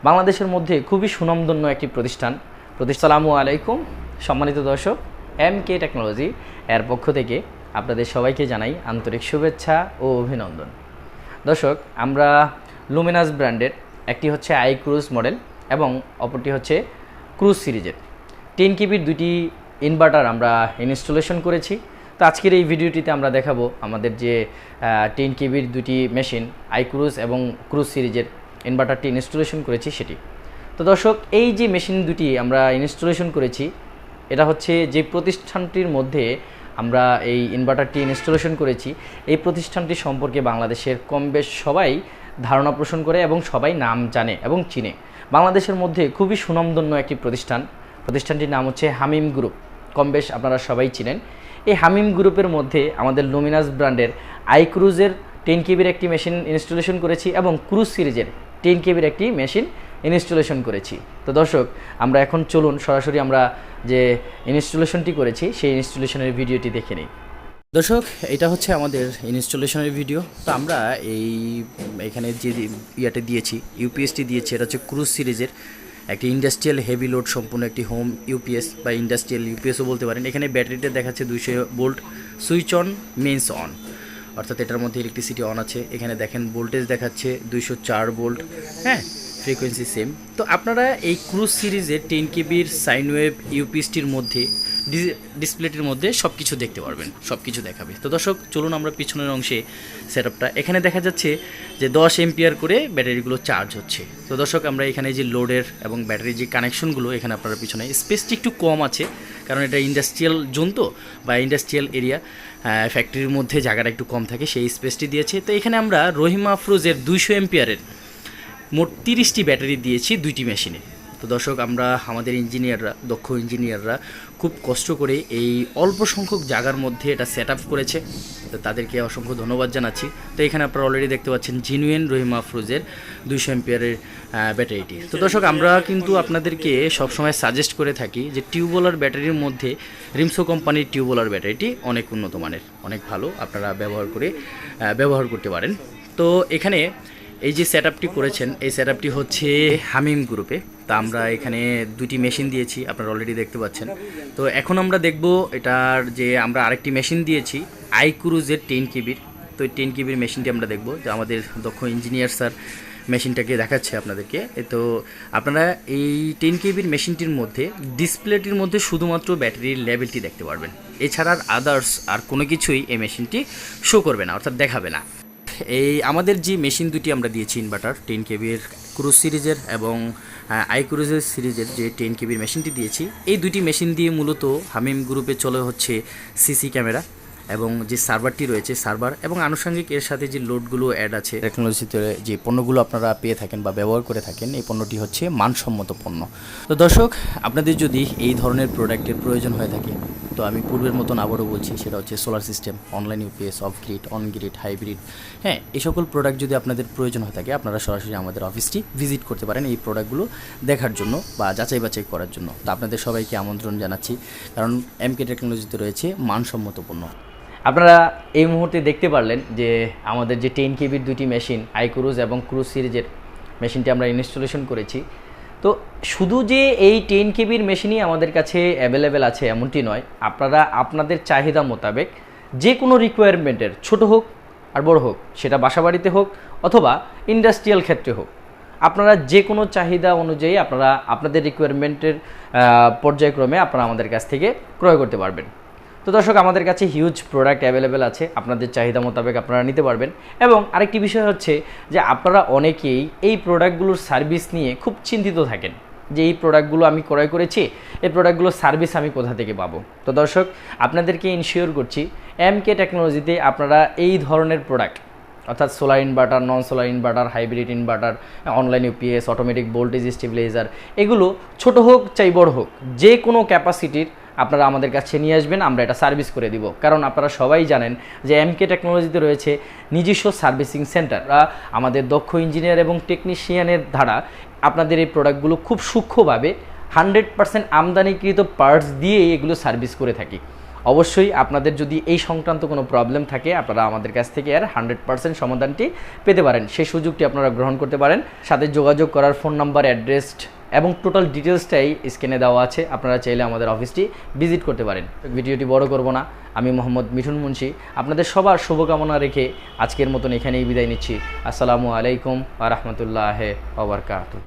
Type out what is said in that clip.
বাংলাদেশের মধ্যে খুবই সুনামধন্য একটি প্রতিষ্ঠান। আসসালামু আলাইকুম সম্মানিত দর্শক, এম.ক টেকনোলজি এর পক্ষ থেকে আপনাদের সবাইকে জানাই আন্তরিক শুভেচ্ছা ও অভিনন্দন। দর্শক, আমরা লুমিনাস ব্র্যান্ডের একটি হচ্ছে আইক্রুজ মডেল এবং অপরটি হচ্ছে ক্রুজ সিরিজের 10 কেবির দুটি ইনভার্টার আমরা ইনস্টলেশন করেছি। তো আজকের এই ভিডিওটিতে আমরা দেখাবো আমাদের যে 10 কেবির দুটি মেশিন আইক্রুজ এবং ক্রুজ সিরিজের ইনভার্টারটি ইনস্টলেশন করেছি সেটি। তো দর্শক, এই যে মেশিন দুটি আমরা ইনস্টলেশন করেছি, এটা হচ্ছে যে প্রতিষ্ঠানটির মধ্যে আমরা এই ইনভার্টারটি ইনস্টলেশন করেছি, এই প্রতিষ্ঠানটি সম্পর্কে বাংলাদেশের কম বেশ সবাই ধারণা পোষণ করে এবং সবাই নাম জানে এবং চিনে। বাংলাদেশের মধ্যে খুবই সুনামধন্য একটি প্রতিষ্ঠানটির নাম হচ্ছে হামিম গ্রুপ। কম বেশ আপনারা সবাই চিনেন। এই হামিম গ্রুপের মধ্যে আমাদের লুমিনাস ব্র্যান্ডের আইক্রুজের 10 কেবির একটি মেশিন ইনস্টলেশন করেছি এবং ক্রুজ সিরিজের 10 কেবির একটি মেশিন ইনস্টলেশন করেছি। তো দর্শক, আমরা এখন চলুন সরাসরি আমরা যে ইনস্টলেশনটি করেছি সেই ইনস্টলেশনের ভিডিওটি দেখে নিই। দর্শক, এটা হচ্ছে আমাদের ইনস্টলেশনের ভিডিও। তো আমরা এখানে যে ইয়াতে দিয়েছি, ইউপিএসটি দিয়েছি, এটা হচ্ছে ক্রুজ সিরিজের একটি ইন্ডাস্ট্রিয়াল হেভি লোড সম্পূর্ণ একটি হোম ইউপিএস বা ইন্ডাস্ট্রিয়াল ইউপিএসও বলতে পারেন। এখানে ব্যাটারিটা দেখাচ্ছে 200 volt, switch on means on, অর্থাৎ এটার মধ্যে ইলেকট্রিসিটি অন আছে। এখানে দেখেন ভোল্টেজ দেখাচ্ছে 204 ভোল্ট, হ্যাঁ, ফ্রিকোয়েন্সি সেম। তো আপনারা এই ক্রুজ সিরিজের 10 কেবির সাইন ওয়েভ ইউপিএসটির মধ্যে ডিসপ্লেটির মধ্যে সব কিছু দেখতে পারবেন, সব কিছু দেখাবে। তো দর্শক, চলুন আমরা পিছনের অংশে সেটআপটা। এখানে দেখা যাচ্ছে যে 10 এম্পিয়ার করে ব্যাটারিগুলো চার্জ হচ্ছে। তো দর্শক, আমরা এখানে যে লোডের এবং ব্যাটারির যে কানেকশনগুলো, এখানে আপনারা পিছনে স্পেসটি একটু কম আছে, কারণ এটা ইন্ডাস্ট্রিয়াল জোন তো বা ইন্ডাস্ট্রিয়াল এরিয়া, ফ্যাক্টরির মধ্যে জায়গাটা একটু কম থাকে, সেই স্পেসটি দিয়েছে। তো এখানে আমরা রহিমা আফরোজের 200 এম্পিয়ারের মোট 30টি ব্যাটারি দিয়েছি দুইটি মেশিনে। তো দর্শক, আমরা আমাদের ইঞ্জিনিয়াররা, দক্ষ ইঞ্জিনিয়াররা খুব কষ্ট করে এই অল্প সংখ্যক জায়গার মধ্যে এটা সেট আপ করেছে। তো তাদেরকে অসংখ্য ধন্যবাদ জানাচ্ছি। তো এখানে আপনারা অলরেডি দেখতে পাচ্ছেন জেনুইন রহিমা আফরোজের 200 এম্পিয়ারের ব্যাটারিটি। তো দর্শক, আমরা কিন্তু আপনাদেরকে সবসময় সাজেস্ট করে থাকি যে টিউবওয়েলার ব্যাটারির মধ্যে রিমসো কোম্পানির টিউবওয়েলার ব্যাটারিটি অনেক উন্নত মানের, অনেক ভালো, আপনারা ব্যবহার করতে পারেন। তো এখানে এই যে সেটআপটি করেছেন, এই সেটআপটি হচ্ছে হামিম গ্রুপে। তা আমরা এখানে দুটি মেশিন দিয়েছি, আপনারা অলরেডি দেখতে পাচ্ছেন। তো এখন আমরা দেখব এটার যে আমরা আরেকটি মেশিন দিয়েছি আইক্রুজের 10 কেবির। তো 10 কেবির মেশিনটি আমরা দেখব, যে আমাদের দক্ষ ইঞ্জিনিয়ার স্যার মেশিনটাকে দেখাচ্ছে আপনাদেরকে। তো আপনারা এই 10 কেবির মেশিনটির মধ্যে ডিসপ্লেটির মধ্যে শুধুমাত্র ব্যাটারির লেভেলটি দেখতে পারবেন, এছাড়া আদার্স আর কোনো কিছুই এই মেশিনটি শো করবে না, অর্থাৎ দেখাবে না। এই আমাদের যে মেশিন দুটি আমরা দিয়েছি ইনভার্টার 10 কেবির ক্রুজ সিরিজের এবং আইক্রুজের সিরিজের যে 10 কেবির মেশিনটি দিয়েছি, এই দুটি মেশিন দিয়ে মূলত হামিম গ্রুপে চলে হচ্ছে সিসি ক্যামেরা এবং যে সার্ভারটি রয়েছে সার্ভার, এবং আনুষঙ্গিক এর সাথে যে লোডগুলো অ্যাড আছে, টেকনোলজিতে যে পণ্যগুলো আপনারা পেয়ে থাকেন বা ব্যবহার করে থাকেন, এই পণ্যটি হচ্ছে মানসম্মত পণ্য। তো দর্শক, আপনাদের যদি এই ধরনের প্রোডাক্টের প্রয়োজন হয়ে থাকে, তো আমি পূর্বের মতন আবারও বলছি, সেটা হচ্ছে solar system, online UPS, of grid, on grid, hybrid, হ্যাঁ, এই সকল প্রোডাক্ট যদি আপনাদের প্রয়োজন হয়ে থাকে, আপনারা সরাসরি আমাদের অফিসটি ভিজিট করতে পারেন এই প্রোডাক্টগুলো দেখার জন্য বা যাচাই বাছাই করার জন্য। তো আপনাদের সবাইকে আমন্ত্রণ জানাচ্ছি, কারণ এম.ক টেকনোলজিতে রয়েছে মানসম্মত পণ্য। আপনারা এই মুহূর্তে দেখতে পারলেন যে আমাদের যে 10 কেবির দুটি মেশিন আইক্রুজ এবং ক্রুজ সিরিজের মেশিনটি আমরা ইনস্টলেশন করেছি। তো শুধু যে এই 10 কেবির মেশিনই আমাদের কাছে অ্যাভেলেবেল আছে এমনটি নয়, আপনারা আপনাদের চাহিদা মোতাবেক যে কোনো রিকোয়ারমেন্টের, ছোট হোক আর বড় হোক, সেটা বাসাবাড়িতে হোক অথবা ইন্ডাস্ট্রিয়াল ক্ষেত্রে হোক, আপনারা যে কোনো চাহিদা অনুযায়ী আপনারা আপনাদের রিকোয়ারমেন্টের পর্যায়ক্রমে আপনারা আমাদের কাছ থেকে ক্রয় করতে পারবেন। তো দর্শক, আমাদের কাছে হিউজ প্রোডাক্ট অ্যাভেলেবেল আছে, আপনাদের চাহিদা মোতাবেক আপনারা নিতে পারবেন। এবং আরেকটি বিষয় হচ্ছে যে আপনারা অনেকেই এই প্রোডাক্টগুলোর সার্ভিস নিয়ে খুব চিন্তিত থাকেন, যে এই প্রোডাক্টগুলো আমি ক্রয় করেছি, এই প্রোডাক্টগুলোর সার্ভিস আমি কোথা থেকে পাবো। তো দর্শক, আপনাদেরকে ইনশিওর করছি এম.ক টেকনোলজিতে আপনারা এই ধরনের প্রোডাক্ট, অর্থাৎ সোলার ইনভার্টার, নন solar inverter, hybrid inverter, online UPS, automatic voltage stabiliser, এগুলো ছোট হোক চাই বড় হোক, যে কোনো ক্যাপাসিটির আপনারা আমাদের কাছে নিয়ে আসবেন, আমরা এটা সার্ভিস করে দিব। কারণ আপনারা সবাই জানেন যে এম.ক টেকনোলজিতে রয়েছে নিজস্ব সার্ভিসিং সেন্টার। আমাদের দক্ষ ইঞ্জিনিয়ার এবং টেকনিশিয়ানের দ্বারা আপনাদের এই প্রোডাক্টগুলো খুব সূক্ষ্মভাবে 100% আমদানিকৃত পার্টস দিয়ে এগুলো সার্ভিস করে থাকি। অবশ্যই আপনাদের যদি এই সংক্রান্ত কোনো প্রবলেম থাকে আপনারা আমাদের কাছ থেকে এর 100% সমাধানটি পেতে পারেন, সেই সুযোগটি আপনারা গ্রহণ করতে পারেন। সাথে যোগাযোগ করার ফোন নাম্বার, অ্যাড্রেস এবং টোটাল ডিটেলসটাই স্ক্রিনে দেওয়া আছে, আপনারা চাইলে আমাদের অফিসটি ভিজিট করতে পারেন। ভিডিওটি বড় করব না, আমি মোহাম্মদ মিঠুন মুন্সি আপনাদের সবার শুভকামনা রেখে আজকের মতন এখানেই বিদায় নিচ্ছি। আসসালামু আলাইকুম ওয়া রাহমাতুল্লাহি ওয়া বারাকাতুহু।